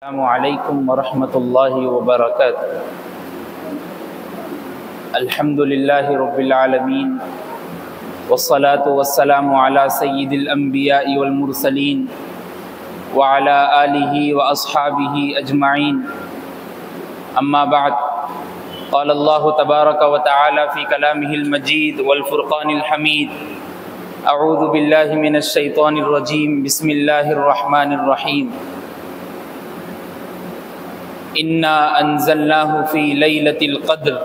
السلام علیکم ورحمۃ اللہ وبرکاتہ۔ الحمد للہ رب العالمین والصلاة والسلام علی سید الانبیاء والمرسلین وعلی آلہ واصحابہ اجمعین، اما بعد، قال اللہ تبارک وتعالی فی کلامہ المجید والفرقان الحمید، اعوذ باللہ من الشیطان الرجیم، بسم اللہ الرحمن الرحیم۔ انا انزلناه في ليلة القدر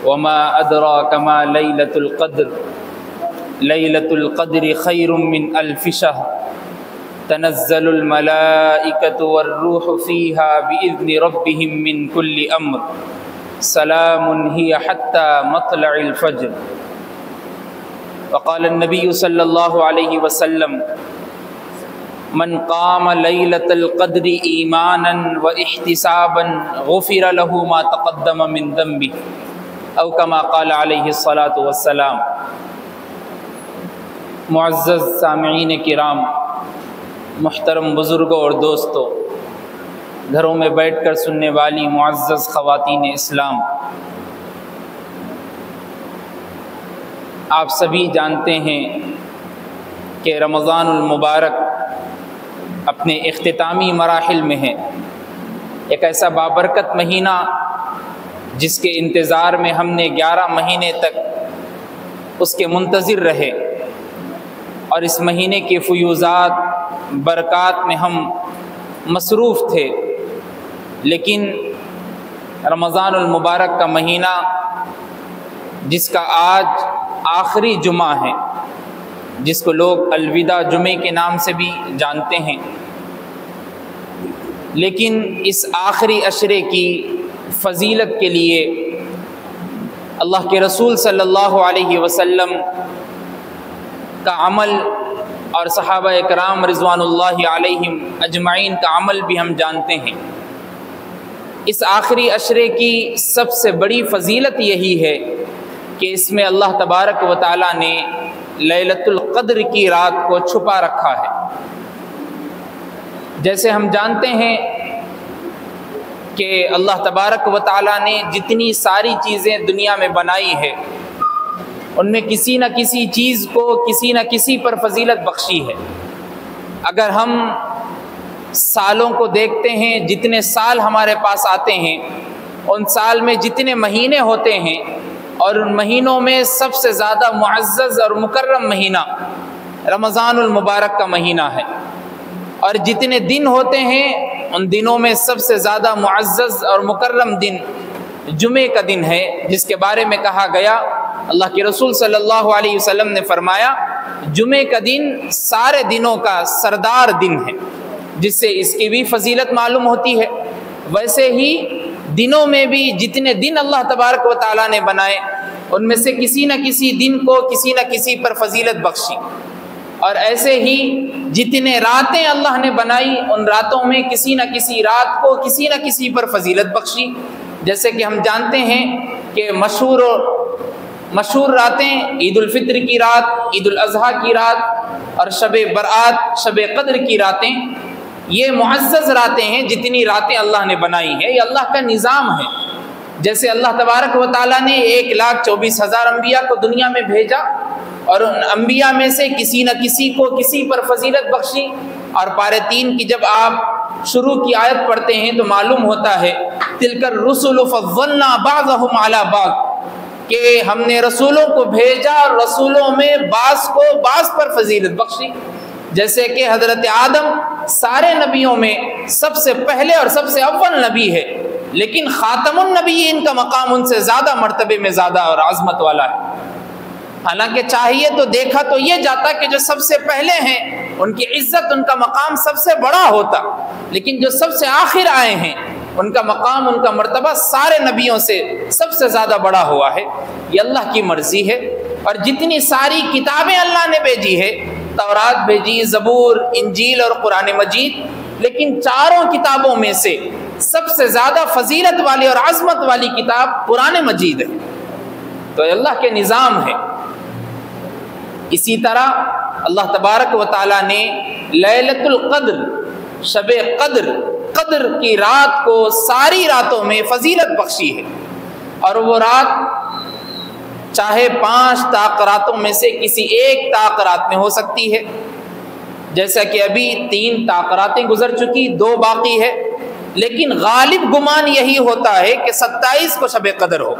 وما ادراك ما ليلة القدر ليلة القدر خير من الف شهر تنزل الملائكة والروح فيها بإذن ربهم من كل امر سلام هي حتى مطلع الفجر۔ وقال النبي صلى الله عليه وسلم من قام ليلة القدر ایمانا واحتسابا غفر له ما تقدم من ذنبه، او كما قال علیہ الصلاة والسلام۔ معزز سامعین کرام، محترم بزرگوں اور دوستوں، گھروں میں بیٹھ کر سننے والی معزز خواتین اسلام، آپ سبھی جانتے ہیں کہ رمضان المبارک اپنے اختتامی مراحل میں ہے، ایک ایسا بابرکت مہینہ جس کے انتظار میں ہم نے 11 مہینے تک اس کے منتظر رہے، اور اس مہینے کے فیوزات برکات میں ہم مصروف تھے، لیکن رمضان المبارک کا مہینہ جس کا آج آخری جمعہ ہے، جس کو لوگ الوداع جمعے کے نام سے بھی جانتے ہیں، لیکن اس آخری عشرے کی فضیلت کے لیے اللہ کے رسول صلی اللہ علیہ وسلم کا عمل اور صحابہ اکرام رضوان اللہ علیہم اجمعین کا عمل بھی ہم جانتے ہیں۔ اس آخری عشرے کی سب سے بڑی فضیلت یہی ہے کہ اس میں اللہ تبارک و تعالیٰ نے لیلۃ القدر کی رات کو چھپا رکھا ہے۔ جیسے ہم جانتے ہیں کہ اللہ تبارک و تعالیٰ نے جتنی ساری چیزیں دنیا میں بنائی ہے، ان میں کسی نہ کسی چیز کو کسی نہ کسی پر فضیلت بخشی ہے۔ اگر ہم سالوں کو دیکھتے ہیں، جتنے سال ہمارے پاس آتے ہیں، ان سال میں جتنے مہینے ہوتے ہیں، اور ان مہینوں میں سب سے زیادہ معزز اور مکرم مہینہ رمضان المبارک کا مہینہ ہے، اور جتنے دن ہوتے ہیں ان دنوں میں سب سے زیادہ معزز اور مکرم دن جمعے کا دن ہے، جس کے بارے میں کہا گیا، اللہ کے رسول صلی اللہ علیہ وسلم نے فرمایا، جمعے کا دن سارے دنوں کا سردار دن ہے، جس سے اس کی بھی فضیلت معلوم ہوتی ہے۔ ویسے ہی دنوں میں بھی جتنے دن اللہ تبارک و تعالیٰ نے بنائے، ان میں سے کسی نہ کسی دن کو کسی نہ کسی پر فضیلت بخشی، اور ایسے ہی جتنے راتیں اللہ نے بنائی، ان راتوں میں کسی نہ کسی رات کو کسی نہ کسی پر فضیلت بخشی۔ جیسے کہ ہم جانتے ہیں کہ مشہور راتیں عید الفطر کی رات، عید الاضحیٰ کی رات، اور شب برات، شب قدر کی راتیں، یہ معزز راتیں ہیں۔ جتنی راتیں اللہ نے بنائی ہیں، یہ اللہ کا نظام ہے۔ جیسے اللہ تبارک و تعالیٰ نے 1,24,000 انبیاء کو دنیا میں بھیجا، اور ان انبیاء میں سے کسی نہ کسی کو کسی پر فضیلت بخشی، اور پارے 3 کی جب آپ شروع کی آیت پڑھتے ہیں تو معلوم ہوتا ہے تلک الرسل فضلنا بعضهم علی بعض، کہ ہم نے رسولوں کو بھیجا اور رسولوں میں بعض کو بعض پر فضیلت بخشی۔ جیسے کہ حضرت آدم سارے نبیوں میں سب سے پہلے اور سب سے اول نبی ہے، لیکن خاتم النبیین کا مقام ان سے زیادہ مرتبے میں زیادہ اور عظمت والا ہے۔ حالانکہ چاہیے تو دیکھا تو یہ جاتا کہ جو سب سے پہلے ہیں ان کی عزت، ان کا مقام سب سے بڑا ہوتا، لیکن جو سب سے آخر آئے ہیں ان کا مقام، ان کا مرتبہ سارے نبیوں سے سب سے زیادہ بڑا ہوا ہے۔ یہ اللہ کی مرضی ہے۔ اور جتنی ساری کتابیں اللہ نے بھیجی ہے، تورات بھیجی، زبور، انجیل اور قرآن مجید، لیکن چاروں کتابوں میں سے سب سے زیادہ فضیلت والی اور عظمت والی کتاب قرآن مجید ہے۔ تو یہ اللہ کے نظام ہے۔ اسی طرح اللہ تبارک و تعالیٰ نے لیلۃ القدر شب قدر کی رات کو ساری راتوں میں فضیلت بخشی ہے، اور وہ رات چاہے 5 طاق راتوں میں سے کسی ایک طاق رات میں ہو سکتی ہے، جیسا کہ ابھی 3 طاق راتیں گزر چکی، 2 باقی ہے، لیکن غالب گمان یہی ہوتا ہے کہ 27 کو شب قدر ہو،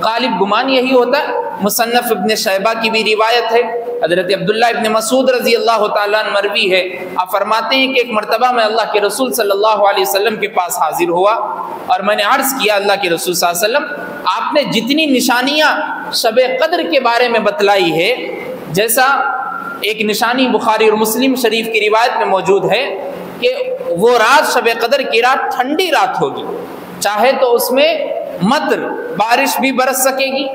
غالب گمان یہی ہوتا ہے۔ مصنف ابن شیبہ کی بھی روایت ہے، حضرت عبداللہ ابن مسعود رضی اللہ تعالیٰ عنہ مروی ہے، آپ فرماتے ہیں کہ ایک مرتبہ میں اللہ کے رسول صلی اللہ علیہ وسلم کے پاس حاضر ہوا اور میں نے عرض کیا اللہ کے رسول صلی اللہ علیہ وسلم آپ نے جتنی نشانیاں شب قدر کے بارے میں بتلائی ہے، جیسا ایک نشانی بخاری اور مسلم شریف کی روایت میں موجود ہے کہ وہ رات شب قدر کی رات ٹھنڈی رات ہوگی، چاہے تو اس میں مطر بارش بھی برس سکے گی،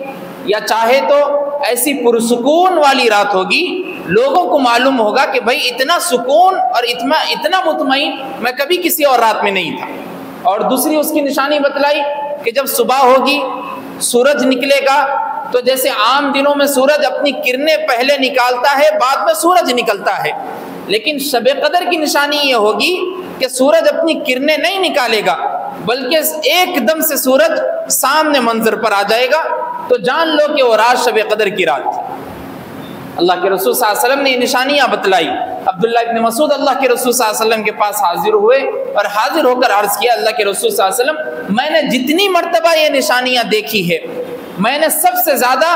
یا چاہے تو ایسی پرسکون والی رات ہوگی، لوگوں کو معلوم ہوگا کہ بھائی اتنا سکون اور اتنا مطمئن میں کبھی کسی اور رات میں نہیں تھا۔ اور دوسری اس کی نشانی بتلائی کہ جب صبح ہوگی سورج نکلے گا تو جیسے عام دنوں میں سورج اپنی کرنیں پہلے نکالتا ہے بعد میں سورج نکلتا ہے، لیکن شب قدر کی نشانی یہ ہوگی کہ سورج اپنی کرنیں نہیں نکالے گا بلکہ ایک دم سے سورج سامنے منظر پر آ جائے گا، تو جان لو کہ وہ رات شب قدر کی رات تھی۔ اللہ کے رسول صلی اللہ علیہ وسلم نے یہ نشانیاں بتلائی۔ عبداللہ ابن مسعود اللہ کے رسول صلی اللہ علیہ وسلم کے پاس حاضر ہوئے اور حاضر ہو کر عرض کیا اللہ کے رسول صلی اللہ علیہ وسلم میں نے جتنی مرتبہ یہ نشانیاں دیکھی ہے، میں نے سب سے زیادہ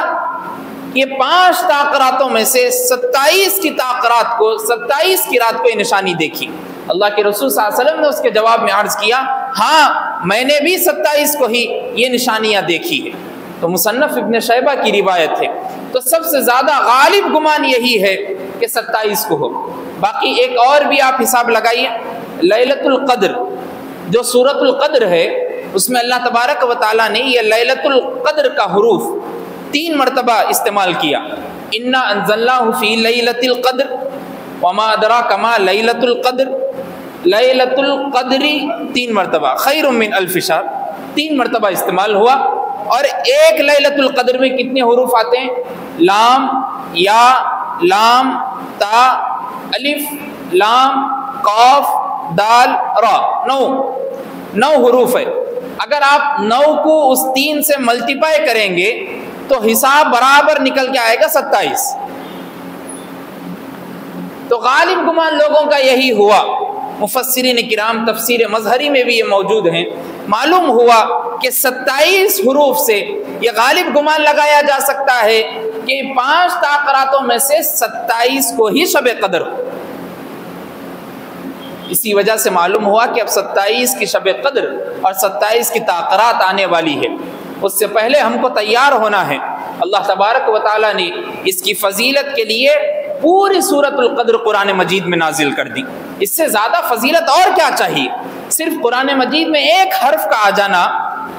یہ 5 طاق راتوں میں سے 27 کی طاق رات کو 27 کی رات کو یہ نشانی دیکھی۔ اللہ کے رسول صلی اللہ علیہ وسلم نے اس کے جواب میں عرض کیا ہاں میں نے بھی 27 کو ہی یہ نشانیاں دیکھی ہے۔ تو مصنف ابن شیبہ کی روایت ہے، تو سب سے زیادہ غالب گمان یہی ہے کہ 27 کو ہو۔ باقی ایک اور بھی آپ حساب لگائیے، لیلۃ القدر جو سورۃ القدر ہے اس میں اللہ تبارک و تعالیٰ نے یہ لیلۃ القدر کا حروف 3 مرتبہ استعمال کیا، انا انزلناہ فی لیلۃ القدر وما ادراک ما لیلۃ القدر، لیلۃ القدر 3 مرتبہ، خیر من الف شہر 3 مرتبہ استعمال ہوا۔ اور ایک لیلۃ القدر میں کتنے حروف آتے ہیں؟ لام، یا، لام، تا، الف، لام، قاف، دال، را، 9 حروف ہے۔ اگر آپ 9 کو اس 3 سے ملٹیپائی کریں گے تو حساب برابر نکل کے آئے گا 27۔ تو غالب گمان لوگوں کا یہی ہوا، مفسرین کرام تفسیر مظہری میں بھی یہ موجود ہیں، معلوم ہوا کہ 27 حروف سے یہ غالب گمان لگایا جا سکتا ہے کہ 5 طاق راتوں میں سے 27 کو ہی شب قدر ہو۔ اسی وجہ سے معلوم ہوا کہ اب 27 کی شب قدر اور 27 کی طاق رات آنے والی ہے، اس سے پہلے ہم کو تیار ہونا ہے۔ اللہ تبارک و تعالیٰ نے اس کی فضیلت کے لیے پوری سورۃ القدر قرآن مجید میں نازل کر دی، اس سے زیادہ فضیلت اور کیا چاہیے؟ صرف قرآن مجید میں ایک حرف کا آ جانا،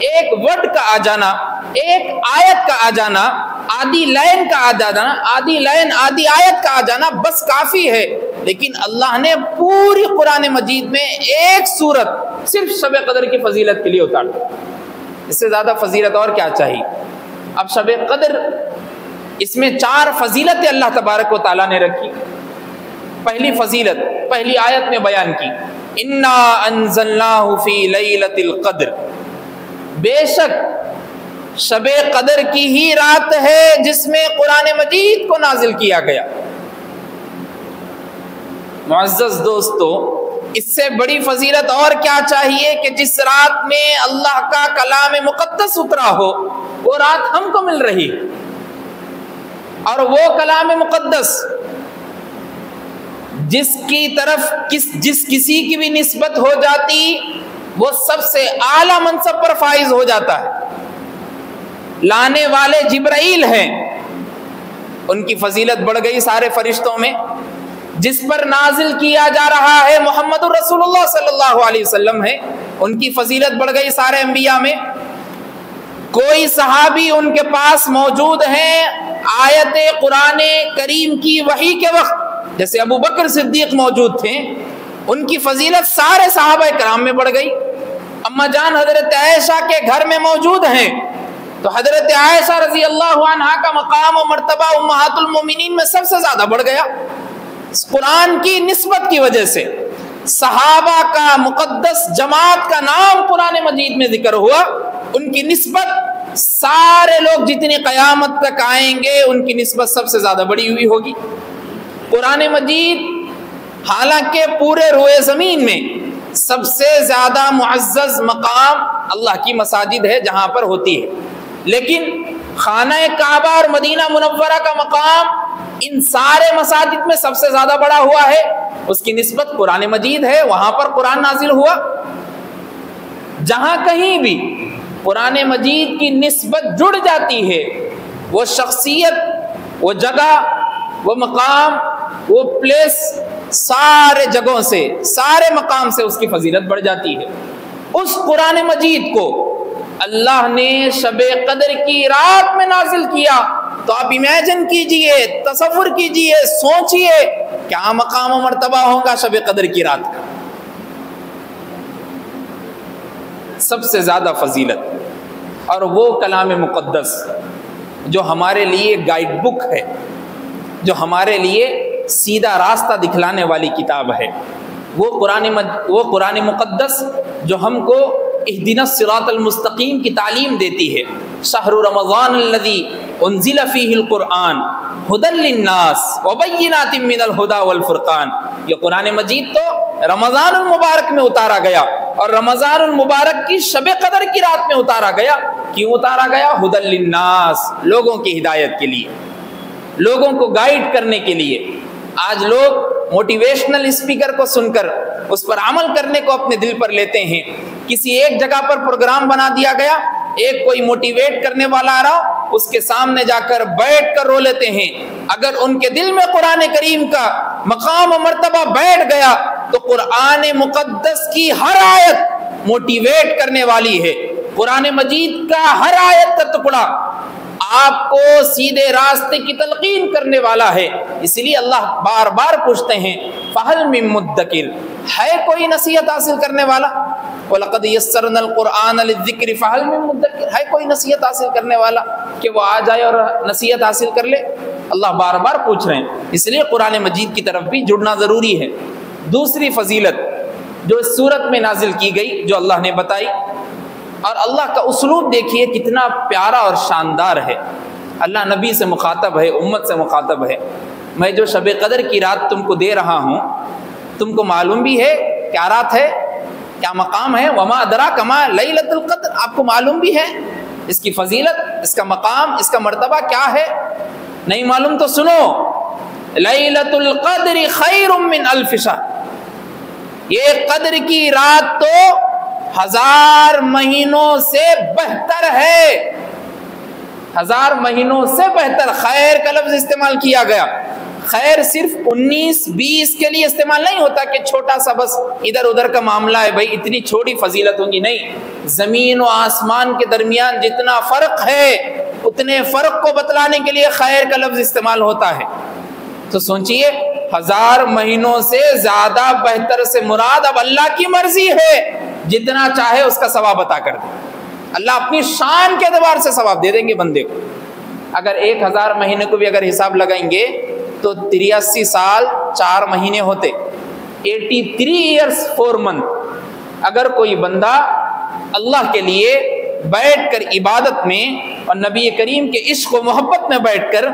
ایک ورڈ کا آ جانا، ایک آیت کا آ جانا، آدھی لائن کا آ جانا، آدھی لائن آدھی آیت کا آ جانا بس کافی ہے، لیکن اللہ نے پوری قرآن مجید میں ایک سورت صرف شب قدر کی فضیلت کے لیے اتار دی، اس سے زیادہ فضیلت اور کیا چاہیے؟ اب شب قدر اس میں 4 فضیلتیں اللہ تبارک و تعالیٰ نے رکھی۔ پہلی فضیلت پہلی آیت میں بیان کی، انا انزلناہ فی لیلۃ القدر، بے شک شب قدر کی ہی رات ہے جس میں قرآن مجید کو نازل کیا گیا۔ معزز دوستو، اس سے بڑی فضیلت اور کیا چاہیے کہ جس رات میں اللہ کا کلام مقدس اترا ہو وہ رات ہم کو مل رہی، اور وہ کلام مقدس جس کی طرف جس کسی کی بھی نسبت ہو جاتی وہ سب سے اعلیٰ منصب پر فائز ہو جاتا ہے۔ لانے والے جبرائیل ہیں، ان کی فضیلت بڑھ گئی سارے فرشتوں میں۔ جس پر نازل کیا جا رہا ہے محمد الرسول اللہ صلی اللہ علیہ وسلم ہے، ان کی فضیلت بڑھ گئی سارے انبیاء میں۔ کوئی صحابی ان کے پاس موجود ہیں آیت قرآن کریم کی وحی کے وقت، جیسے ابو بکر صدیق موجود تھے، ان کی فضیلت سارے صحابہ کرام میں بڑھ گئی۔ اما جان حضرت عائشہ کے گھر میں موجود ہیں تو حضرت عائشہ رضی اللہ عنہا کا مقام و مرتبہ امہات المومنین میں سب سے زیادہ بڑھ گیا قرآن کی نسبت کی وجہ سے۔ صحابہ کا مقدس جماعت کا نام قرآن مجید میں ذکر ہوا، ان کی نسبت سارے لوگ جتنی قیامت تک آئیں گے ان کی نسبت سب سے زیادہ بڑی ہوئی ہوگی۔ قرآن مجید حالانکہ پورے روئے زمین میں سب سے زیادہ معزز مقام اللہ کی مساجد ہے جہاں پر ہوتی ہے، لیکن خانہ کعبہ اور مدینہ منورہ کا مقام ان سارے مساجد میں سب سے زیادہ بڑا ہوا ہے، اس کی نسبت قرآن مجید ہے، وہاں پر قرآن نازل ہوا۔ جہاں کہیں بھی قرآن مجید کی نسبت جڑ جاتی ہے، وہ شخصیت، وہ جگہ، وہ مقام، وہ پلیس، سارے جگہوں سے، سارے مقام سے اس کی فضیلت بڑھ جاتی ہے۔ اس قرآن مجید کو اللہ نے شب قدر کی رات میں نازل کیا، تو آپ امیجن کیجئے، تصور کیجئے، سوچئے کیا مقام و مرتبہ ہوگا شب قدر کی رات کا۔ سب سے زیادہ فضیلت، اور وہ کلام مقدس جو ہمارے لیے گائیڈ بک ہے، جو ہمارے لیے سیدھا راستہ دکھلانے والی کتاب ہے، وہ قرآن مقدس جو ہم کو اہدنا الصراط المستقیم کی تعلیم دیتی ہے۔ شہر رمضان الذی انزل فیہ القرآن ھدی للناس وبینات من الھدی والفرقان، یہ قرآن مجید تو رمضان المبارک میں اتارا گیا، اور رمضان المبارک کی شب قدر کی رات میں اتارا گیا۔ کیوں اتارا گیا؟ ھدی للناس، لوگوں کی ہدایت کے لیے، لوگوں کو گائیڈ کرنے کے لیے۔ آج لوگ موٹیویشنل اسپیکر کو سن کر اس پر عمل کرنے کو اپنے دل پر لیتے ہیں۔ کسی ایک جگہ پر پروگرام بنا دیا گیا، ایک کوئی موٹیویٹ کرنے والا آ رہا، اس کے سامنے جا کر بیٹھ کر رو لیتے ہیں۔ اگر ان کے دل میں قرآن کریم کا مقام و مرتبہ بیٹھ گیا تو قرآن مقدس کی ہر آیت موٹیویٹ کرنے والی ہے، قرآن مجید کا ہر آیت کا ٹکڑا آپ کو سیدھے راستے کی تلقین کرنے والا ہے۔ اس لیے اللہ بار بار پوچھتے ہیں فَهَلْ مِن مُدَّكِرٍ، ہے کوئی نصیحت حاصل کرنے والا؟ وَلَقَدْ يَسَّرْنَا الْقُرْآنَ لِلذِّكْرِ فَهَلْ مِن مُدَّكِرٍ، ہے کوئی نصیحت حاصل کرنے والا کہ وہ آ جائے اور نصیحت حاصل کر لے؟ اللہ بار بار پوچھ رہے ہیں، اس لیے قرآن مجید کی طرف بھی جڑنا ضروری ہے۔ دوسری فضیلت جو اس سورت میں نازل کی گئی، جو اللہ نے بتائی، اور اللہ کا اسلوب دیکھیے کتنا پیارا اور شاندار ہے۔ اللہ نبی سے مخاطب ہے، امت سے مخاطب ہے۔ میں جو شب قدر کی رات تم کو دے رہا ہوں، تم کو معلوم بھی ہے کیا رات ہے، کیا مقام ہے؟ وما ادراک ما لیلۃ القدر، آپ کو معلوم بھی ہے اس کی فضیلت، اس کا مقام، اس کا مرتبہ کیا ہے؟ نہیں معلوم تو سنو، لیلۃ القدر خیر من الف شہر، یہ قدر کی رات تو 1000 مہینوں سے بہتر ہے، 1000 مہینوں سے بہتر۔ خیر کا لفظ استعمال کیا گیا، خیر صرف 19-20 کے لیے استعمال نہیں ہوتا کہ چھوٹا سا بس ادھر ادھر کا معاملہ ہے، بھائی اتنی چھوٹی فضیلت ہوگی، نہیں، زمین و آسمان کے درمیان جتنا فرق ہے اتنے فرق کو بتلانے کے لیے خیر کا لفظ استعمال ہوتا ہے۔ تو سوچئے 1000 مہینوں سے زیادہ بہتر سے مراد اب اللہ کی مرضی ہے، جتنا چاہے اس کا ثواب عطا کر دے۔ اللہ اپنی شان کے اعتبار سے ثواب دے دیں گے بندے کو۔ اگر 1000 مہینے کو بھی اگر حساب لگائیں گے تو 83 سال 4 مہینے ہوتے، 83 years 4 months۔ اگر کوئی بندہ اللہ کے لیے بیٹھ کر عبادت میں اور نبی کریم کے عشق و محبت میں بیٹھ کر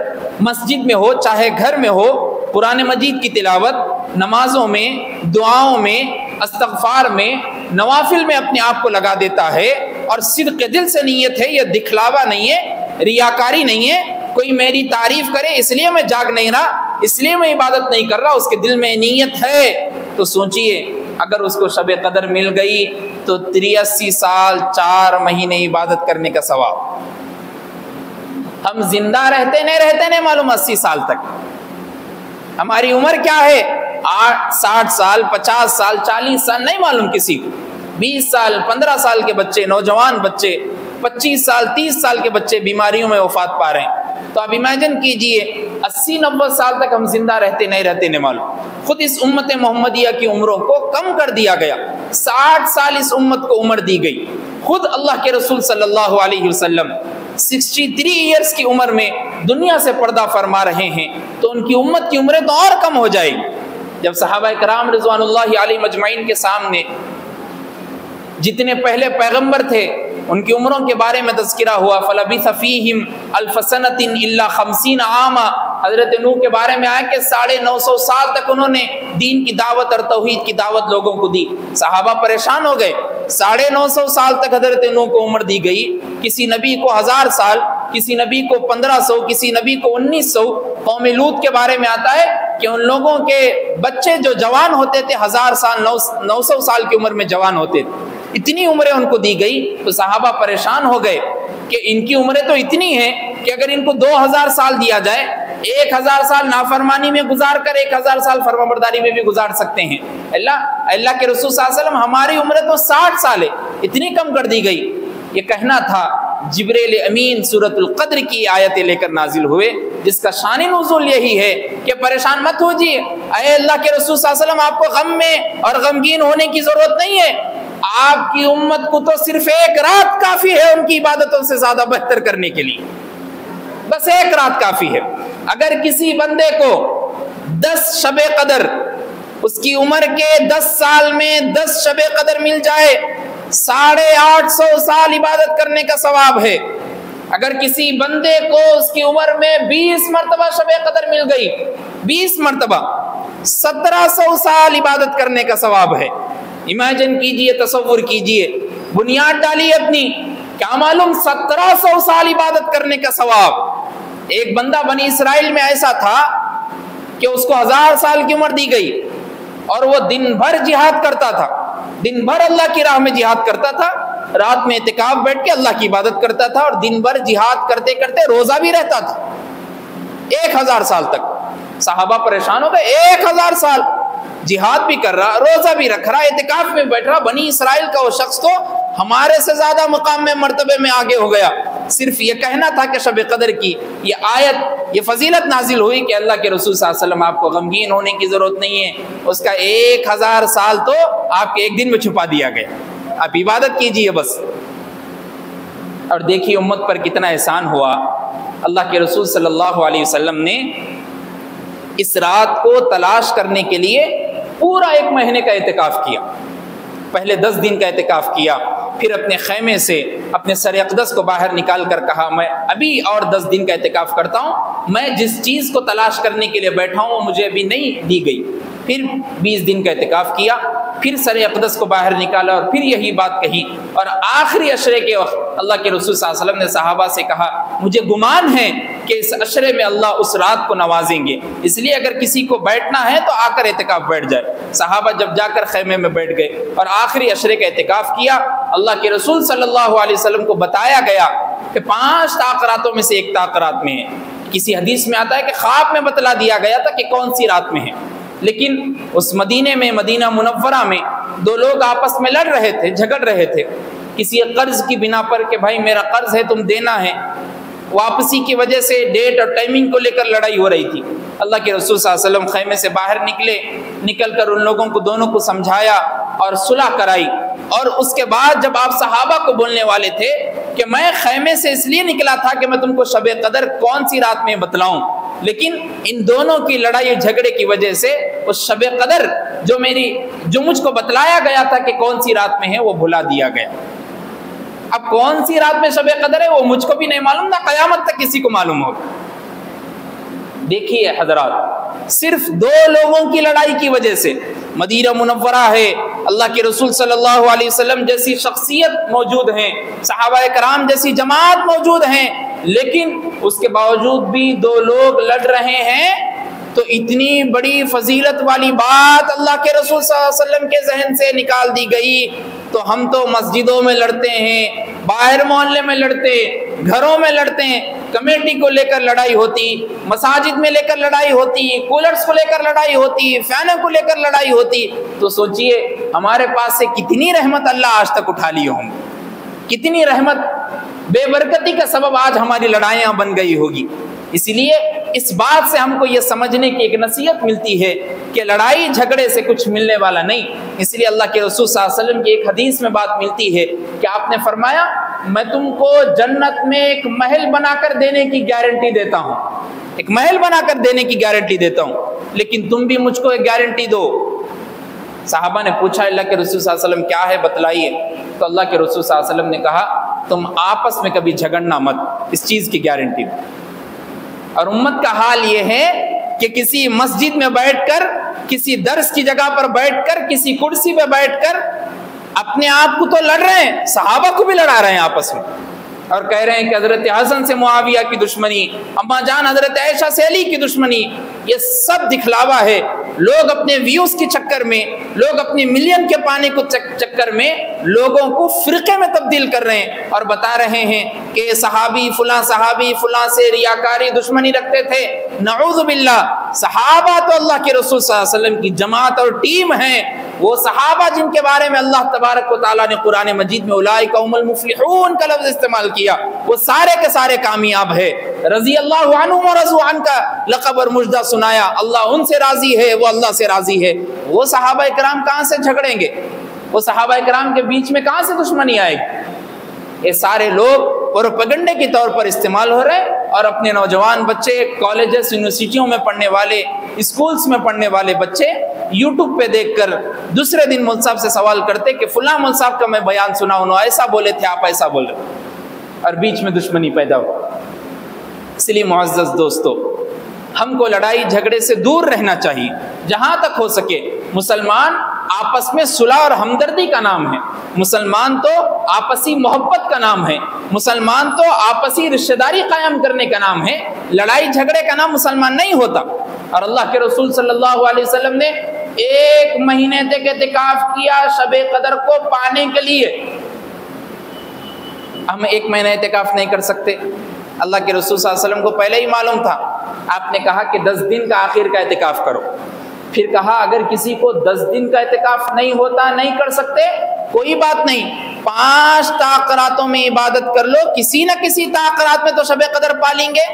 مسجد میں ہو چاہے گھر میں ہو، قرآن مجید کی تلاوت، نمازوں میں، دعاؤں میں، استغفار میں، نوافل میں اپنے آپ کو لگا دیتا ہے، اور صدق دل سے نیت ہے، یہ دکھلاوا نہیں ہے، ریاکاری نہیں ہے، کوئی میری تعریف کرے اس لیے میں جاگ نہیں رہا، اس لیے میں عبادت نہیں کر رہا، اس کے دل میں نیت ہے، تو سوچئے اگر اس کو شب قدر مل گئی تو 83 سال 4 مہینے عبادت کرنے کا ثواب۔ ہم زندہ رہتے نہیں معلوم 80 سال تک، ہماری عمر کیا ہے، 60 سال 50 سال 40 سال نہیں معلوم کسی کو، 20 سال 15 سال کے بچے، نوجوان بچے، 25 سال 30 سال کے بچے بیماریوں میں وفات پا رہے ہیں۔ تو آپ امیجن کیجئے 80-90 سال تک ہم زندہ رہتے نہیں معلوم۔ خود اس امت محمدیہ کی عمروں کو کم کر دیا گیا، 60 سال اس امت کو عمر دی گئی۔ خود اللہ کے رسول صلی اللہ علیہ وسلم 63 ایئرس کی عمر میں دنیا سے پردہ فرما رہے ہیں، تو ان کی امت کی عمریں تو اور کم ہو جائیں گی۔ جب صحابہ کرام رضوان اللہ علیہ مجمعین کے سامنے جتنے پہلے پیغمبر تھے ان کی عمروں کے بارے میں تذکرہ ہوا، فَلَبِثَ فِيهِمْ أَلْفَ سَنَةٍ إِلَّا 50 عَامًا، حضرت نوح کے بارے میں آیا کہ 950 سال تک انہوں نے دین کی دعوت اور توحید کی دعوت لوگوں کو دی۔ صحابہ پریشان ہو گئے، 950 سال تک حضرت نوح کو عمر دی گئی، کسی نبی کو 1000 سال، کسی نبی کو 1500، کسی نبی کو 1900۔ قوم لوط کے بارے میں آتا ہے کہ ان لوگوں کے بچے جو جوان ہوتے تھے 1000 سال 900 سال کی عمر میں جوان ہوتے تھے، اتنی عمریں ان کو دی گئی۔ تو صحابہ پریشان ہو گئے کہ ان کی عمریں تو اتنی ہیں کہ اگر ان کو 2000 سال دیا جائے، 1000 سال نافرمانی میں گزار کر 1000 سال فرمانبرداری میں بھی گزار سکتے ہیں۔ اللہ کے رسول صلی اللہ علیہ وسلم ہماری عمریں تو 60 سال ہے، اتنی کم کر دی گئی۔ یہ کہنا تھا، جبریل امین سورۃ القدر کی آیتیں لے کر نازل ہوئے، جس کا شان نزول یہی ہے کہ پریشان مت ہوجیے، اے اللہ کے رسول صلی اللہ علیہ وسلم، آپ کو غم میں اور غمگین ہونے کی ضرورت نہیں ہے، آپ کی امت کو تو صرف 1 رات کافی ہے ان کی عبادتوں سے زیادہ بہتر کرنے کے لیے، بس 1 رات کافی ہے۔ اگر کسی بندے کو 10 شب قدر، اس کی عمر کے 10 سال میں 10 شب قدر مل جائے، 850 سال عبادت کرنے کا ثواب ہے۔ اگر کسی بندے کو اس کی عمر میں 20 مرتبہ شب قدر مل گئی، 20 مرتبہ، 1700 سال عبادت کرنے کا ثواب ہے۔ امیجن کیجئے، تصور کیجئے، بنیاد ڈالیے اپنی، کیا معلوم 1700 سال عبادت کرنے کا ثواب۔ ایک بندہ بنی اسرائیل میں ایسا تھا کہ اس کو 1000 سال کی عمر دی گئی اور وہ دن بھر جہاد کرتا تھا، دن بھر اللہ کی راہ میں جہاد کرتا تھا، رات میں اعتکاف بیٹھ کے اللہ کی عبادت کرتا تھا اور دن بھر جہاد کرتے کرتے روزہ بھی رہتا تھا 1000 سال تک۔ صحابہ پریشان ہو گئے، 1000 سال جہاد بھی کر رہا، روزہ بھی رکھ رہا، اعتکاف میں بیٹھ رہا، بنی اسرائیل کا وہ شخص تو ہمارے سے زیادہ مقام میں، مرتبے میں آگے ہو گیا۔ صرف یہ کہنا تھا کہ شب قدر کی یہ آیت، یہ فضیلت نازل ہوئی کہ اللہ کے رسول صلی اللہ علیہ وسلم، آپ کو غمگین ہونے کی ضرورت نہیں ہے، اس کا 1000 سال تو آپ کے 1 دن میں چھپا دیا گیا، آپ عبادت کیجئے بس۔ اور دیکھیے امت پر کتنا احسان ہوا، اللہ کے رسول صلی اللہ علیہ وسلم نے اس رات کو تلاش کرنے کے لیے پورا 1 مہینے کا اعتکاف کیا۔ پہلے 10 دن کا اعتکاف کیا، پھر اپنے خیمے سے اپنے سر اقدس کو باہر نکال کر کہا، میں ابھی اور 10 دن کا اعتکاف کرتا ہوں، میں جس چیز کو تلاش کرنے کے لیے بیٹھا ہوں وہ مجھے ابھی نہیں دی گئی۔ پھر 20 دن کا اعتکاف کیا، پھر سر اقدس کو باہر نکالا اور پھر یہی بات کہی، اور آخری عشرے کے وقت اللہ کے رسول صلی اللہ علیہ وسلم نے صحابہ سے کہا، مجھے گمان ہے کہ اس عشرے میں اللہ اس رات کو نوازیں گے، اس لیے اگر کسی کو بیٹھنا ہے تو آ کر اعتکاف بیٹھ جائے۔ صحابہ جب جا کر خیمے میں بیٹھ گئے اور آخری عشرے کا اعتکاف کیا، اللہ کے رسول صلی اللہ علیہ وسلم کو بتایا گیا کہ 5 طاق راتوں میں سے 1 طاق رات میں ہے۔ کسی حدیث میں آتا ہے کہ خواب میں بتلا دیا گیا تھا کہ کون سی رات میں ہے، لیکن اس مدینے میں، مدینہ منورہ میں 2 لوگ آپس میں لڑ رہے تھے، جھگڑ رہے تھے، کسی قرض کی بنا پر کہ بھائی میرا قرض ہے تم دینا ہے، واپسی کی وجہ سے ڈیٹ اور ٹائمنگ کو لے کر لڑائی ہو رہی تھی۔ اللہ کے رسول صلی اللہ علیہ وسلم خیمے سے باہر نکلے، نکل کر ان لوگوں کو دونوں کو سمجھایا اور صلح کرائی، اور اس کے بعد جب آپ صحابہ کو بولنے والے تھے کہ میں خیمے سے اس لیے نکلا تھا کہ میں تم کو شب قدر کون سی رات میں بتلاؤں، لیکن ان دونوں کی لڑائی جھگڑے کی وجہ سے اس شب قدر جو مجھ کو بتلایا گیا تھا کہ کون سی رات میں ہے وہ بھلا دیا گیا۔ اب کون سی رات میں شب قدر ہے وہ مجھ کو بھی نہیں معلوم، نہ قیامت تک کسی کو معلوم ہوگا۔ دیکھیے حضرات، صرف 2 لوگوں کی لڑائی کی وجہ سے مدینہ منورہ ہے، اللہ کے رسول صلی اللہ علیہ وسلم جیسی شخصیت موجود ہیں، صحابہ کرام جیسی جماعت موجود ہیں، لیکن اس کے باوجود بھی 2 لوگ لڑ رہے ہیں، تو اتنی بڑی فضیلت والی بات اللہ کے رسول صلی اللہ علیہ وسلم کے ذہن سے نکال دی گئی۔ تو ہم تو مسجدوں میں لڑتے ہیں، باہر محلے میں لڑتے، گھروں میں لڑتے ہیں، کمیٹی کو لے کر لڑائی ہوتی، مساجد میں لے کر لڑائی ہوتی، کولرز کو لے کر لڑائی ہوتی، فینوں کو لے کر لڑائی ہوتی، تو سوچئے ہمارے پاس سے کتنی رحمت اللہ آج تک اٹھا لی ہوں، کتنی رحمت بے برکتی کا سبب آج ہماری لڑائیاں بن گئی ہوگی۔ اس لیے اس بات سے ہم کو یہ سمجھنے کی ایک نصیحت ملتی ہے کہ لڑائی جھگڑے سے کچھ ملنے والا نہیں۔ اس لیے اللہ کے رسول صلی اللہ علیہ وسلم کی ایک حدیث میں بات ملتی ہے کہ آپ نے فرمایا، میں تم کو جنت میں ایک محل بنا کر دینے کی گارنٹی دیتا ہوں، ایک محل بنا کر دینے کی گارنٹی دیتا ہوں، لیکن تم بھی مجھ کو ایک گارنٹی دو۔ صحابہ نے پوچھا اللہ کے رسول صلی اللہ علیہ وسلم کیا ہے بتلائیے، تو اللہ کے رسول صلی اللہ علیہ وسلم نے کہا تم آپس میں کبھی جھگڑنا مت، اس چیز کی گارنٹی دو۔ اور امت کا حال یہ ہے کہ کسی مسجد میں بیٹھ کر، کسی درس کی جگہ پر بیٹھ کر، کسی کرسی پہ بیٹھ کر اپنے آپ کو تو لڑ رہے ہیں، صحابہ کو بھی لڑا رہے ہیں آپس میں، اور کہہ رہے ہیں کہ حضرت حسن سے معاویہ کی دشمنی، اما جان حضرت عائشہ سے علی کی دشمنی، یہ سب دکھلاوا ہے۔ لوگ اپنے ویوز کے چکر میں، لوگ اپنے ملین کے پانے کو چکر میں لوگوں کو فرقے میں تبدیل کر رہے ہیں اور بتا رہے ہیں کہ صحابی فلاں سے ریاکاری دشمنی رکھتے تھے۔ نعوذ باللہ، صحابہ تو اللہ کے رسول صلی اللہ علیہ وسلم کی جماعت اور ٹیم ہیں، وہ صحابہ جن کے بارے میں اللہ تبارک و تعالیٰ نے قرآن مجید میں اولئک هم المفلحون کا لفظ استعمال کیا، وہ سارے کے سارے کامیاب ہے۔ رضی اللہ عنہم ورضوا عنہ کا لقب اور مجدہ سنایا، اللہ ان سے راضی ہے، وہ اللہ سے راضی ہے۔ وہ صحابہ کرام کہاں سے جھگڑیں گے؟ وہ صحابہ کرام کے بیچ میں کہاں سے دشمنی آئے گی؟ یہ سارے لوگ پروپیگنڈے کے طور پر استعمال ہو رہے ہیں، اور اپنے نوجوان بچے، کالجز یونیورسٹیوں میں پڑھنے والے، اسکولز میں پڑھنے والے بچے یوٹیوب پہ دیکھ کر دوسرے دن مول صاحب سے سوال کرتے کہ فلاں مول صاحب کا میں بیان سنا، انہوں ایسا بولے تھے، آپ ایسا بولے، اور بیچ میں دشمنی پیدا ہو۔ اس لیے معزز دوستو، ہم کو لڑائی جھگڑے سے دور رہنا چاہیے جہاں تک ہو سکے۔ مسلمان آپس میں صلح اور ہمدردی کا نام ہے، مسلمان تو آپسی محبت کا نام ہے، مسلمان تو آپسی رشتہ داری قائم کرنے کا نام ہے۔ لڑائی جھگڑے کا نام مسلمان نہیں ہوتا۔ اور اللہ کے رسول صلی اللہ علیہ وسلم نے 1 مہینے تک اعتکاف کیا شب قدر کو پانے کے لیے۔ ہم 1 مہینہ اعتکاف نہیں کر سکتے؟ اللہ کے رسول صلی اللہ علیہ وسلم کو پہلے ہی معلوم تھا، آپ نے کہا کہ 10 دن کا آخر کا اعتکاف کرو۔ پھر کہا اگر کسی کو 10 دن کا اعتکاف نہیں ہوتا، نہیں کر سکتے، کوئی بات نہیں، 5 تاقراتوں میں عبادت کر لو، کسی نہ کسی تاقرات میں تو شب قدر پالیں گے۔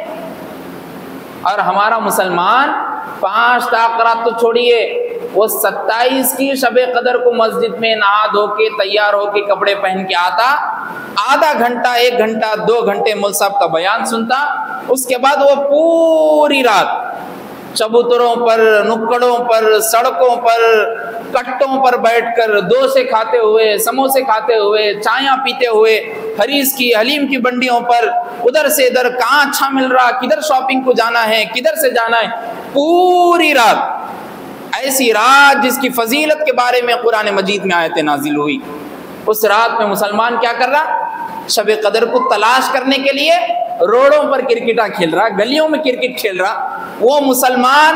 اور ہمارا مسلمان 5 تاقرات تو چھوڑیے، وہ 27 کی شب قدر کو مسجد میں نہا دھو کے تیار ہو کے کپڑے پہن کے آتا، آدھا گھنٹہ 1 گھنٹہ 2 گھنٹے مول صاحب کا بیان سنتا، اس کے بعد وہ پوری رات چبوتروں پر، نکڑوں پر، سڑکوں پر، کٹوں پر بیٹھ کر ڈوسے کھاتے ہوئے، سموسے کھاتے ہوئے، چائیاں پیتے ہوئے، حریص کی حلیم کی بنڈیوں پر ادھر سے ادھر کہاں اچھا مل رہا، کدھر شاپنگ کو جانا ہے، کدھر سے جانا ہے، پوری رات۔ ایسی رات جس کی فضیلت کے بارے میں قرآن مجید میں آیتیں نازل ہوئی، اس رات میں مسلمان کیا کر رہا؟ شب قدر کو تلاش کرنے کے لیے روڈوں پر کرکٹاں کھیل رہا، گلیوں میں کرکٹ کھیل رہا۔ وہ مسلمان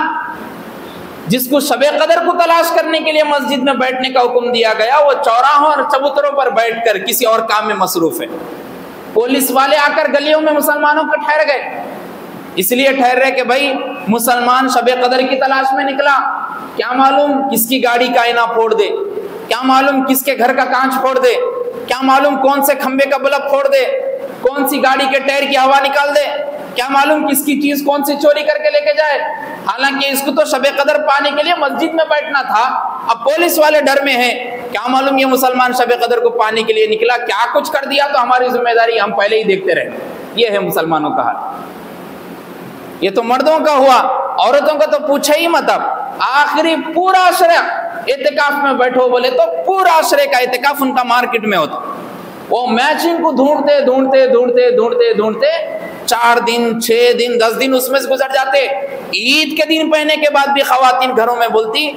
جس کو شب قدر کو تلاش کرنے کے لیے مسجد میں بیٹھنے کا حکم دیا گیا، وہ چوراہوں اور چبوتروں پر بیٹھ کر کسی اور کام میں مصروف ہے۔ پولیس والے آ کر گلیوں میں مسلمانوں کو ٹھہر گئے، اس لیے ٹھہر رہے کہ بھائی مسلمان شب قدر کی تلاش میں نکلا، کیا معلوم کس کی گاڑی کا آئینہ پھوڑ دے، کیا معلوم کس کے گھر کا کانچ پھوڑ دے، کیا معلوم کون سے کھمبے کا بلب پھوڑ دے، کون سی گاڑی کے ٹائر کی ہوا نکال دے، کیا معلوم کس کی چیز کون سی چوری کر کے لے کے جائے۔ حالانکہ اس کو تو شب قدر پانے کے لیے مسجد میں بیٹھنا تھا، اب پولیس والے ڈر میں ہیں، کیا معلوم یہ مسلمان شب قدر کو پانے کے لیے نکلا، کیا کچھ کر دیا تو ہماری ذمہ داری، ہم پہلے ہی دیکھتے رہے۔ یہ ہے مسلمانوں کا حال۔ یہ تو مردوں کا ہوا، عورتوں کا تو پوچھے ہی مت۔ اب آخری پورا عشرہ اعتکاف میں بیٹھو بولے تو پورا عشرے کا اعتکاف ان کا مارکیٹ میں ہوتا، وہ میچنگ کو ڈھونڈتے ڈھونڈتے ڈھونڈتے ڈھونڈتے ڈھونڈتے 4 دن 6 دن 10 دن اس میں سے گزر جاتے۔ عید کے دن پہنے کے بعد بھی خواتین گھروں میں بولتی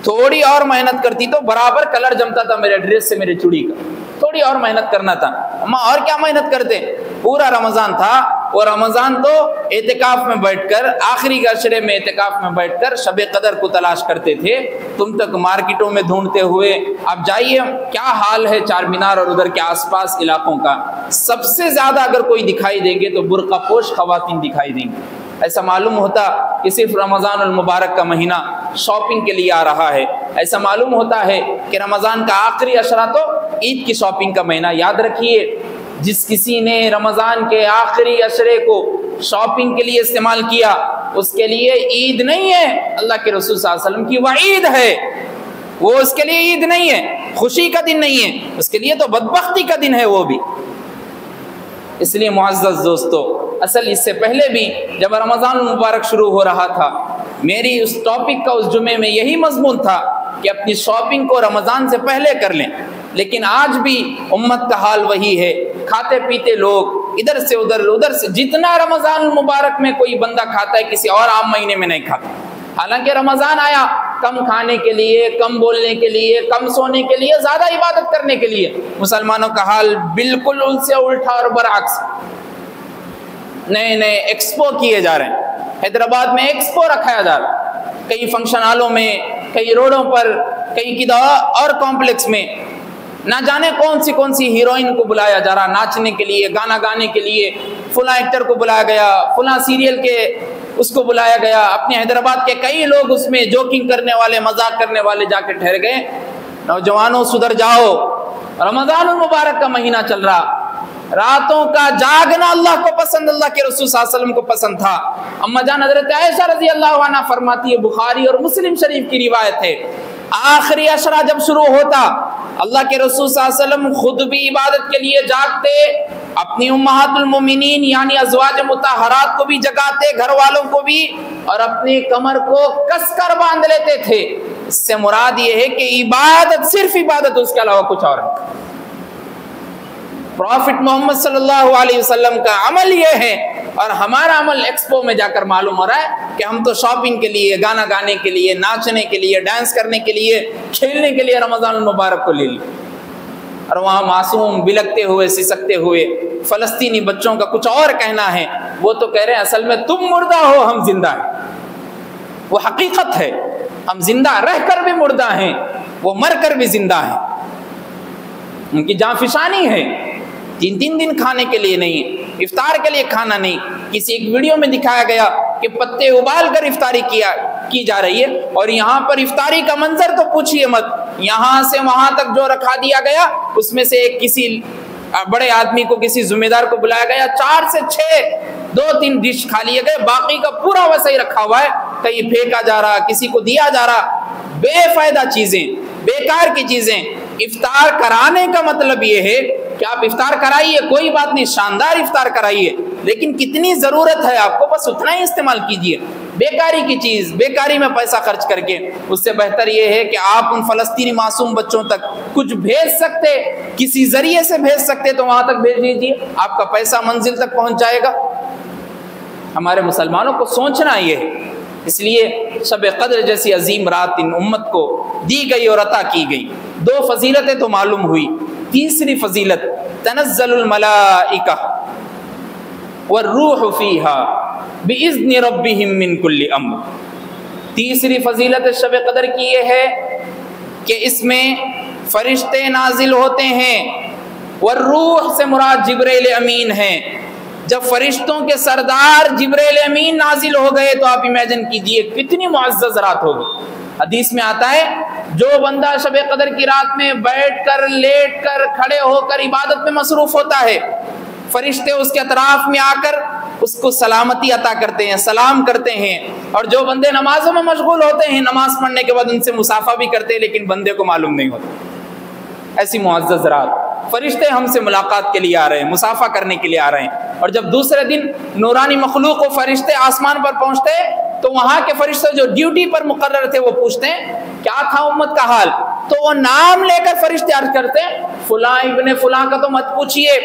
تھوڑی اور محنت کرتی تو برابر کلر جمتا تھا میرے ڈریس سے میرے چوڑی کا، تھوڑی اور محنت کرنا تھا۔ اما اور کیا محنت کرتے؟ پورا رمضان تھا، وہ رمضان تو اعتکاف میں بیٹھ کر، آخری عشرے میں اعتکاف میں بیٹھ کر شب قدر کو تلاش کرتے تھے، تم تک مارکیٹوں میں ڈھونڈتے ہوئے۔ اب جائیے کیا حال ہے چار مینار اور ادھر کے آس پاس علاقوں کا، سب سے زیادہ اگر کوئی دکھائی دیں گے تو برقع پوش خواتین دکھائی دیں گے۔ ایسا معلوم ہوتا کہ صرف رمضان المبارک کا مہینہ شاپنگ کے لیے آ رہا ہے، ایسا معلوم ہوتا ہے کہ رمضان کا آخری عشرہ تو عید کی شاپنگ کا مہینہ۔ یاد رکھیے، جس کسی نے رمضان کے آخری عشرے کو شاپنگ کے لیے استعمال کیا، اس کے لیے عید نہیں ہے، اللہ کے رسول صلی اللہ علیہ وسلم کی وعید ہے، وہ اس کے لیے عید نہیں ہے، خوشی کا دن نہیں ہے، اس کے لیے تو بدبختی کا دن ہے وہ بھی۔ اس لیے معزز دوستو، اصل اس سے پہلے بھی جب رمضان المبارک شروع ہو رہا تھا، میری اس ٹاپک کا اس جمعے میں یہی مضمون تھا کہ اپنی شاپنگ کو رمضان سے پہلے کر لیں، لیکن آج بھی امت کا حال وہی ہے، کھاتے پیتے لوگ ادھر سے ادھر سے، جتنا رمضان المبارک میں کوئی بندہ کھاتا ہے کسی اور عام مہینے میں نہیں کھاتا۔ حالانکہ رمضان آیا کم کھانے کے لیے، کم بولنے کے لیے، کم سونے کے لیے، زیادہ عبادت کرنے کے لیے۔ مسلمانوں کا حال بالکل ان سے الٹا اور برعکس، نئے نئے ایکسپو کیے جا رہے ہیں۔ حیدرآباد میں ایکسپو رکھایا جا رہا ہے، کئی فنکشن ہالوں میں، کئی روڈوں پر، کئی کدھر اور کمپلیکس میں نہ جانے کون سی ہیروئن کو بلایا جا رہا ناچنے کے لیے، گانا گانے کے لیے، فلاں ایکٹر کو بلایا گیا، فلاں سیریل کے اس کو بلایا گیا۔ اپنے حیدرآباد کے کئی لوگ اس میں جوکنگ کرنے والے، مذاق کرنے والے جا کے ٹھہر گئے۔ نوجوانوں سدھر جاؤ، رمضان المبارک کا مہینہ چل رہا، راتوں کا جاگنا اللہ کو پسند، اللہ کے رسول صلی اللہ علیہ وسلم کو پسند تھا۔ اما جان حضرت عائشہ رضی اللہ عنہ فرماتی ہے، بخاری اور مسلم شریف کی روایت ہے، آخری عشرہ جب شروع ہوتا اللہ کے رسول صلی اللہ علیہ وسلم خود بھی عبادت کے لیے جاگتے، اپنی امہات المومنین یعنی ازواج مطہرات کو بھی جگاتے، گھر والوں کو بھی، اور اپنی کمر کو کس کر باندھ لیتے تھے۔ اس سے مراد یہ ہے کہ عبادت، صرف عبادت، اس کے علاوہ کچھ اور نہیں۔ پروفٹ محمد صلی اللہ علیہ وسلم کا عمل یہ ہے، اور ہمارا عمل ایکسپو میں جا کر معلوم ہو رہا ہے کہ ہم تو شاپنگ کے لیے، گانا گانے کے لیے، ناچنے کے لیے، ڈانس کرنے کے لیے، کھیلنے کے لیے رمضان المبارک کو لے لی، اور وہاں معصوم بلکتے ہوئے، سسکتے ہوئے فلسطینی بچوں کا کچھ اور کہنا ہے۔ وہ تو کہہ رہے ہیں اصل میں تم مردہ ہو، ہم زندہ ہیں۔ وہ حقیقت ہے، ہم زندہ رہ کر بھی مردہ ہیں، وہ مر کر بھی زندہ ہیں۔ ان کی جان فشانی ہے، 3 دن کھانے کے لیے نہیں، افطار کے لیے کھانا نہیں۔ کسی ایک ویڈیو میں دکھایا گیا کہ پتے ابال کر افطاری کی جا رہی ہے، اور یہاں پر افطاری کا منظر تو پوچھئے مت، یہاں سے وہاں تک جو رکھا دیا گیا، اس میں سے ایک کسی بڑے آدمی کو، کسی ذمہ دار کو بلایا گیا، 4 سے 6 2-3 ڈش کھا لیے گئے، باقی کا پورا ویسا ہی رکھا ہوا ہے، کہیں پھینکا جا رہا، کسی کو دیا جا رہا، بے فائدہ چیزیں، بیکار کی چیزیں۔ افطار کرانے کا مطلب یہ ہے کہ آپ افطار کرائیے، کوئی بات نہیں، شاندار افطار کرائیے، لیکن کتنی ضرورت ہے آپ کو بس اتنا ہی استعمال کیجئے۔ بیکاری کی چیز، بیکاری میں پیسہ خرچ کر کے، اس سے بہتر یہ ہے کہ آپ ان فلسطینی معصوم بچوں تک کچھ بھیج سکتے، کسی ذریعے سے بھیج سکتے تو وہاں تک بھیج دیجئے، آپ کا پیسہ منزل تک پہنچ جائے گا۔ ہمارے مسلمانوں کو سوچنا یہ ہے، اس لیے شب قدر جیسی عظیم رات ان امت کو دی گئی اور عطا کی گئی۔ 2 فضیلتیں تو معلوم ہوئی، تیسری فضیلت تنزل الملائکہ والروح فیہا بإذن ربہم من کل امر۔ تیسری فضیلت شب قدر کی یہ ہے کہ اس میں فرشتے نازل ہوتے ہیں، والروح سے مراد جبرائیل امین ہیں۔ جب فرشتوں کے سردار جبرائیل امین نازل ہو گئے تو آپ امیجن کیجئے کتنی معزز رات ہوگی۔ حدیث میں آتا ہے جو بندہ شب قدر کی رات میں بیٹھ کر، لیٹ کر، کھڑے ہو کر عبادت میں مصروف ہوتا ہے، فرشتے اس کے اطراف میں آ کر اس کو سلامتی عطا کرتے ہیں، سلام کرتے ہیں۔ اور جو بندے نمازوں میں مشغول ہوتے ہیں، نماز پڑھنے کے بعد ان سے مصافحہ بھی کرتے ہیں، لیکن بندے کو معلوم نہیں ہوتا۔ ایسی معزز رات، فرشتے ہم سے ملاقات کے لیے آ رہے ہیں، مصافحہ کرنے کے لیے آ رہے ہیں۔ اور جب دوسرے دن نورانی مخلوق و فرشتے آسمان پر پہنچتے تو وہاں کے فرشتے جو ڈیوٹی پر مقرر تھے وہ پوچھتے ہیں کیا تھا امت کا حال، تو وہ نام لے کر فرشتے عرض کرتے ہیں فلاں ابن فلاں کا تو مت پوچھئے،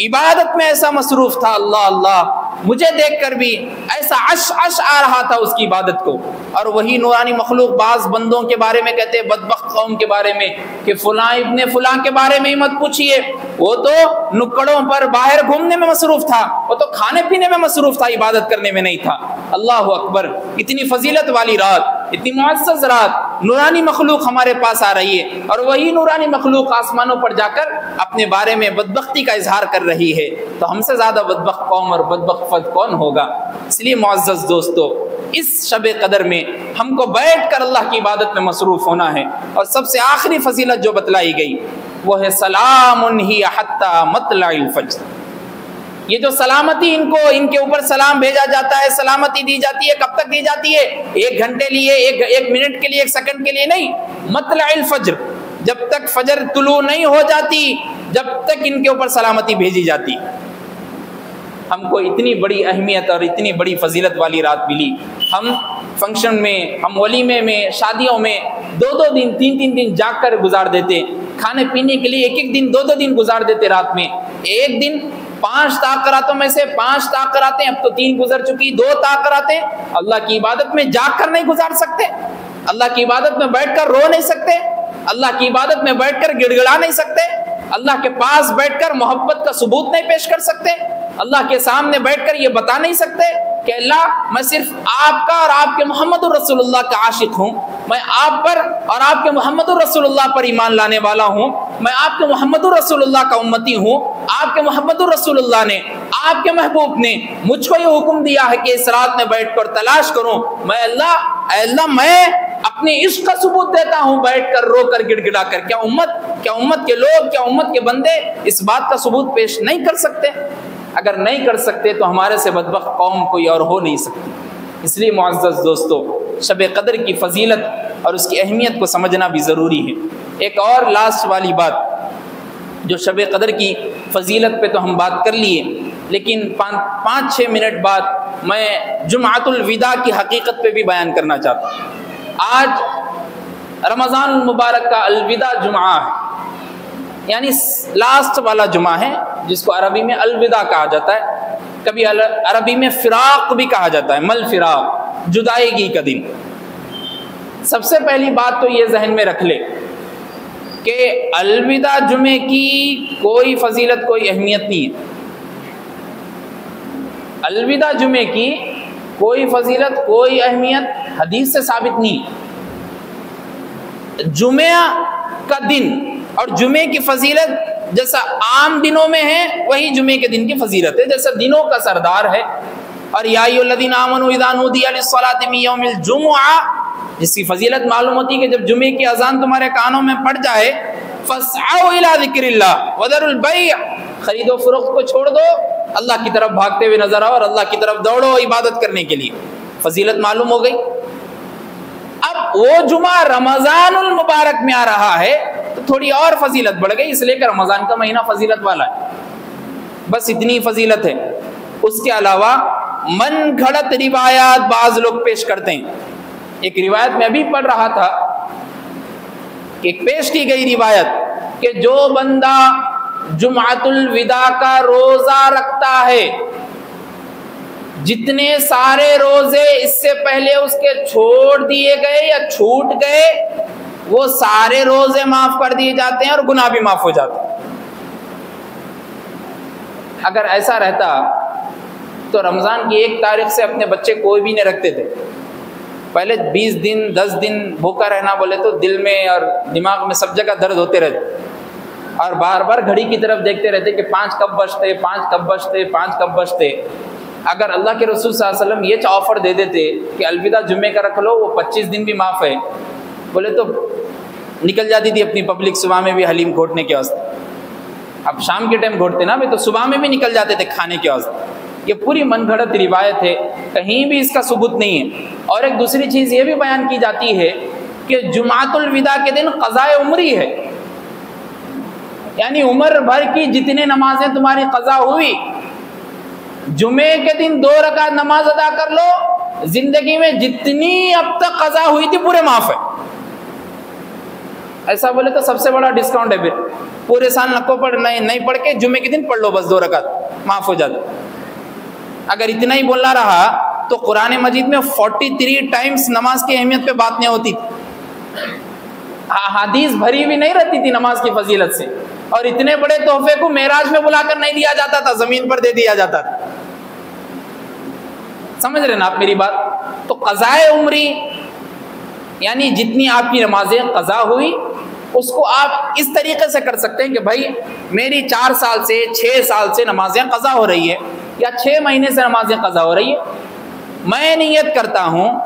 عبادت میں ایسا مصروف تھا، اللہ اللہ، مجھے دیکھ کر بھی ایسا عش آ رہا تھا اس کی عبادت کو۔ اور وہی نورانی مخلوق بعض بندوں کے بارے میں کہتے ہیں، بدبخت قوم کے بارے میں، کہ فلاں ابن فلاں کے بارے میں مت پوچھئے، وہ تو نکڑوں پر باہر گھومنے میں مصروف تھا، وہ تو کھانے پینے میں مصروف تھا، عبادت کرنے میں نہیں تھا۔ اللہ اکبر، اتنی فضیلت والی رات، اتنی معزز رات، نورانی مخلوق ہمارے پاس آ رہی ہے، اور وہی نورانی مخلوق آسمانوں پر جا کر اپنے بارے میں بدبختی کا اظہار کر رہی ہے، تو ہم سے زیادہ بدبخت قوم اور بدبخت فرد کون ہوگا؟ اس لیے معزز دوستو، اس شب قدر میں ہم کو بیٹھ کر اللہ کی عبادت میں مصروف ہونا ہے۔ اور سب سے آخری فضیلت جو بتلائی گئی وہ ہے سلام ہی حتی مطلع الفجر۔ یہ جو سلامتی ان کے اوپر سلام بھیجا جاتا ہے، سلامتی دی جاتی ہے، کب تک دی جاتی ہے؟ 1 گھنٹے لیے، ایک منٹ کے لیے، 1 سیکنڈ کے لیے نہیں، مطلع الفجر، جب تک فجر طلوع نہیں ہو جاتی جب تک ان کے اوپر سلامتی بھیجی جاتی۔ ہم کو اتنی بڑی اہمیت اور اتنی بڑی فضیلت والی رات ملی. ہم فنکشن میں، ہم ولیمے میں، شادیوں میں 2-2 دن 3-3 دن جاگ کر گزار دیتے، کھانے پینے کے لیے 1-1 دن 2-2 دن گزار دیتے رات میں. ایک دن 5 تاکراتوں میں سے 5 تاکراتیں، اب تو 3 گزر چکی، 2 تاکراتیں اللہ کی عبادت میں جاگ کر نہیں گزار سکتے، اللہ کی عبادت میں بیٹھ کر رو نہیں سکتے، اللہ کی عبادت میں بیٹھ کر گڑ گڑا نہیں سکتے، اللہ کے پاس بیٹھ کر محبت کا ثبوت نہیں پیش کر سکتے، اللہ کے سامنے بیٹھ کر یہ بتا نہیں سکتے کہ اللہ میں صرف آپ کا اور آپ کے محمد الرسول اللہ کا عاشق ہوں، میں آپ پر اور آپ کے محمد الرسول اللہ پر ایمان لانے والا ہوں، میں آپ کے محمد الرسول اللہ کا امتی ہوں. آپ کے محمد الرسول اللہ نے، آپ کے محبوب نے مجھ کو یہ حکم دیا ہے کہ اس رات میں بیٹھ کر تلاش کروں. میں اللہ میں اپنے عشق کا ثبوت دیتا ہوں بیٹھ کر رو کر گڑ گڑا کر. کیا امت کے لوگ، کیا امت کے بندے اس بات کا ثبوت پیش نہیں کر سکتے؟ اگر نہیں کر سکتے تو ہمارے سے بدبخت قوم کوئی اور ہو نہیں سکتی. اس لیے معزز دوستو، شب قدر کی فضیلت اور اس کی اہمیت کو سمجھنا بھی ضروری ہے. ایک اور لاسٹ والی بات، جو شب قدر کی فضیلت پہ تو ہم بات کر لیے، لیکن 5-6 منٹ بعد میں جمعۃ الوداع کی حقیقت پہ بھی بیان کرنا چاہتا ہوں. آج رمضان المبارک کا الوداع جمعہ ہے، یعنی لاسٹ والا جمعہ ہے، جس کو عربی میں الوداع کہا جاتا ہے، کبھی عربی میں فراق بھی کہا جاتا ہے، مل فراق، جدائیگی کا دن. سب سے پہلی بات تو یہ ذہن میں رکھ لے کہ الوداع جمعے کی کوئی فضیلت، کوئی اہمیت نہیں ہے. الوداع جمعے کی کوئی فضیلت، کوئی اہمیت حدیث سے ثابت نہیں. جمعہ کا دن اور جمعے کی فضیلت جیسا عام دنوں میں ہے، وہی جمعے کے دن کی فضیلت ہے، جیسا دنوں کا سردار ہے. اور یا ایھا الذین آمنوا اذا نودی للصلاۃ من یوم الجمعہ، جس کی فضیلت معلوم ہوتی ہے کہ جب جمعے کی اذان تمہارے کانوں میں پڑ جائے، فاسعوا الی ذکر اللہ وذروا البیع، خرید و فروخت کو چھوڑ دو، اللہ کی طرف بھاگتے ہوئے نظر آؤ اور اللہ کی طرف دوڑو عبادت کرنے کے لیے. فضیلت معلوم ہو گئی. اب وہ جمعہ رمضان المبارک میں آ رہا ہے تو تھوڑی اور فضیلت بڑھ گئی، اس لیے کہ رمضان کا مہینہ فضیلت والا ہے. بس اتنی فضیلت ہے. اس کے علاوہ من گھڑت روایات بعض لوگ پیش کرتے ہیں. ایک روایت میں ابھی پڑھ رہا تھا کہ ایک پیش کی گئی روایت کہ جو بندہ جمعۃ الوداع کا روزہ رکھتا ہے، جتنے سارے روزے اس سے پہلے اس کے چھوڑ دیے گئے یا چھوٹ گئے، وہ سارے روزے معاف کر دیے جاتے ہیں اور گناہ بھی معاف ہو جاتے ہیں. اگر ایسا رہتا تو رمضان کی 1 تاریخ سے اپنے بچے کوئی بھی نہیں رکھتے تھے. پہلے 20 دن 10 دن بھوکا رہنا بولے تو دل میں اور دماغ میں سب جگہ درد ہوتے رہتے، اور بار بار گھڑی کی طرف دیکھتے رہتے کہ 5 کب بجتے 5 کب بجتے 5 کب بجتے. اگر اللہ کے رسول صلی اللہ علیہ وسلم یہ آفر دے دیتے کہ الوداع جمعے کا رکھ لو، وہ 25 دن بھی معاف ہے، بولے تو نکل جاتی تھی اپنی پبلک صبح میں بھی حلیم گھوٹنے کے واسطے. اب شام کے ٹائم گھوٹتے نا بھی، تو صبح میں بھی نکل جاتے تھے کھانے کے واسطے. یہ پوری من گھڑت روایت ہے، کہیں بھی اس کا ثبوت نہیں ہے. اور ایک دوسری چیز یہ بھی بیان کی جاتی ہے کہ جمعۃ الوداع کے دن قضاء عمری ہے، یعنی عمر بھر کی جتنے نمازیں تمہاری قضا ہوئی، جمعے کے دن 2 رکعت نماز ادا کر لو، زندگی میں جتنی اب تک قضا ہوئی تھی پورے معاف ہے. ایسا بولے تو سب سے بڑا ڈسکاؤنٹ ہے. پھر پورے سال نکو پڑھ نہیں پڑھ کے جمعے کے دن پڑھ لو، بس 2 رکعت معاف ہو جاتا. اگر اتنا ہی بولنا رہا تو قرآن مجید میں 43 ٹائمز نماز کی اہمیت پہ بات نہیں ہوتی تھی، حدیث بھری بھی نہیں رہتی تھی نماز کی فضیلت سے. اور اتنے بڑے تحفے کو معراج میں بلا کر نہیں دیا جاتا تھا، زمین پر دے دیا جاتا تھا. سمجھ رہے نا آپ میری بات؟ تو قضاء عمری یعنی جتنی آپ کی نمازیں قضا ہوئی اس کو آپ اس طریقے سے کر سکتے ہیں کہ بھائی میری 4 سال سے 6 سال سے نمازیں قضا ہو رہی ہے، یا 6 مہینے سے نمازیں قضا ہو رہی ہے. میں نیت کرتا ہوں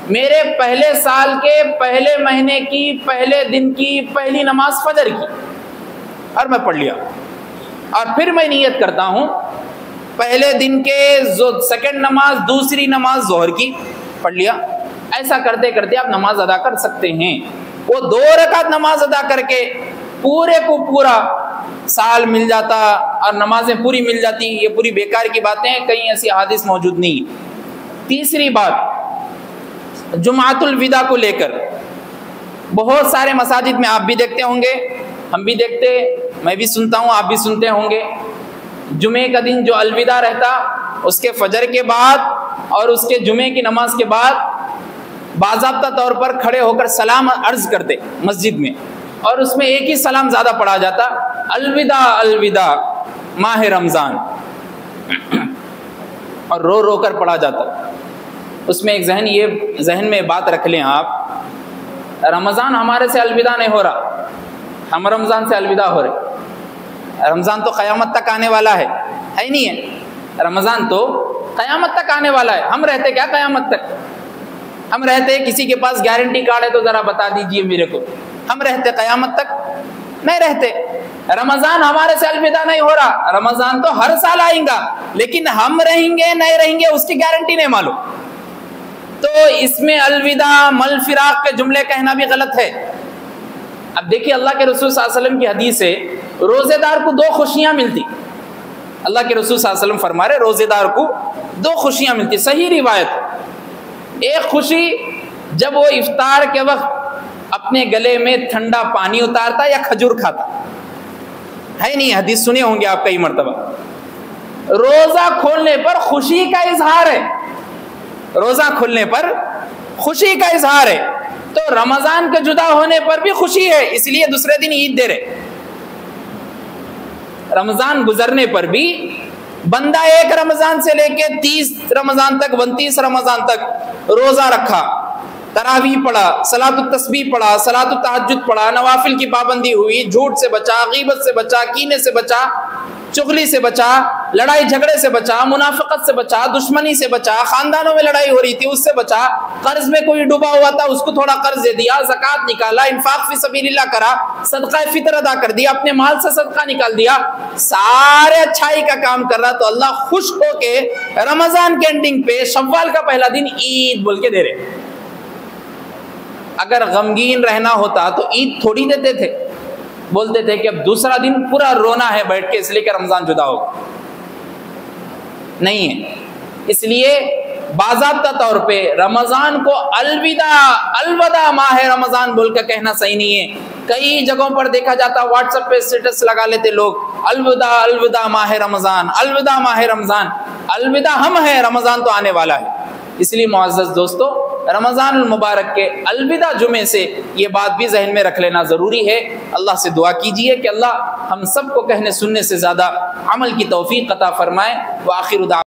میرے پہلے سال کے پہلے مہینے کی پہلے دن کی پہلی نماز فجر کی، اور میں پڑھ لیا. اور پھر میں نیت کرتا ہوں پہلے دن کے سیکنڈ نماز دوسری نماز ظہر کی، پڑھ لیا. ایسا کرتے کرتے آپ نماز ادا کر سکتے ہیں. وہ 2 رکعت نماز ادا کر کے پورے کو پورا سال مل جاتا اور نمازیں پوری مل جاتی، یہ پوری بیکار کی باتیں ہیں، کہیں ایسی احادیث موجود نہیں۔ تیسری بات جمعۃ الوداع کو لے کر بہت سارے مساجد میں آپ بھی دیکھتے ہوں گے، ہم بھی دیکھتے، میں بھی سنتا ہوں، آپ بھی سنتے ہوں گے، جمعے کا دن جو الوداع رہتا اس کے فجر کے بعد اور اس کے جمعے کی نماز کے بعد باضابطہ طور پر کھڑے ہو کر سلام عرض کرتے مسجد میں، اور اس میں ایک ہی سلام زیادہ پڑھا جاتا، الوداع الوداع ماہ رمضان، اور رو رو کر پڑھا جاتا۔ اس میں ایک ذہن میں بات رکھ لیں آپ، رمضان ہمارے سے الوداع نہیں ہو رہا، ہم رمضان سے الوداع ہو رہے۔ رمضان تو قیامت تک آنے والا ہے ہی نہیں ہے، رمضان تو قیامت تک آنے والا ہے، ہم رہتے کیا قیامت تک؟ ہم رہتے، کسی کے پاس گارنٹی کارڈ ہے تو ذرا بتا دیجئے میرے کو، ہم رہتے قیامت تک؟ نہیں رہتے۔ رمضان ہمارے سے الوداع نہیں ہو رہا، رمضان تو ہر سال آئیں گا، لیکن ہم رہیں گے نہیں رہیں گے اس کی گارنٹی نہیں معلوم۔ تو اس میں الوداع مل فراق کے جملے کہنا بھی غلط ہے۔ اب دیکھیے اللہ کے رسول صلی اللہ علیہ وسلم کی حدیث ہے، روزے دار کو دو خوشیاں ملتی، اللہ کے رسول صلی اللہ علیہ وسلم فرما رہے روزے دار کو دو خوشیاں ملتی، صحیح روایت۔ ایک خوشی جب وہ افطار کے وقت اپنے گلے میں ٹھنڈا پانی اتارتا یا کھجور کھاتا، ہے نہیں، حدیث سنے ہوں گے آپ کئی مرتبہ۔ روزہ کھولنے پر خوشی کا اظہار ہے، روزہ کھولنے پر خوشی کا اظہار ہے، تو رمضان کے جدا ہونے پر بھی خوشی ہے، اس لیے دوسرے دن عید دے رہے۔ رمضان گزرنے پر بھی بندہ ایک رمضان سے لے کے 30 رمضان تک 29 رمضان تک روزہ رکھا، تراویح پڑھا، صلاۃ التسبیح پڑھا، صلاۃ التہجد پڑھا، نوافل کی پابندی ہوئی، جھوٹ سے بچا، غیبت سے بچا، کینے سے بچا، چغلی سے بچا، لڑائی جھگڑے سے بچا، منافقت سے بچا، دشمنی سے بچا، خاندانوں میں لڑائی ہو رہی تھی اس سے بچا، قرض میں کوئی ڈوبا ہوا تھا اس کو تھوڑا قرض دے دیا، زکوٰۃ نکالا، انفاق فی سبیل اللہ کرا، صدقہ فطر ادا کر دیا، اپنے مال سے صدقہ نکال دیا، سارے اچھائی کا کام کر رہا، تو اللہ خوش ہو کے رمضان کے اینڈنگ پہ شوال کا پہلا دن عید بول کے دے رہے۔ اگر غمگین رہنا ہوتا تو عید تھوڑی دیتے تھے، بولتے تھے کہ اب دوسرا دن پورا رونا ہے بیٹھ کے، اس لیے کہ رمضان جدا ہوگا، نہیں ہے۔ اس لیے باضابطہ طور پہ رمضان کو الوداع ماہ رمضان بول کر کہنا صحیح نہیں ہے۔ کئی جگہوں پر دیکھا جاتا، واٹس ایپ پہ اسٹیٹس لگا لیتے لوگ، الوداع الوداع ماہ رمضان، الوداع ماہ رمضان، الوداع ہم ہیں، رمضان تو آنے والا ہے۔ اس لیے معزز دوستو، رمضان المبارک کے الوداع جمعے سے یہ بات بھی ذہن میں رکھ لینا ضروری ہے۔ اللہ سے دعا کیجئے کہ اللہ ہم سب کو کہنے سننے سے زیادہ عمل کی توفیق عطا فرمائے۔ وآخر دعوانا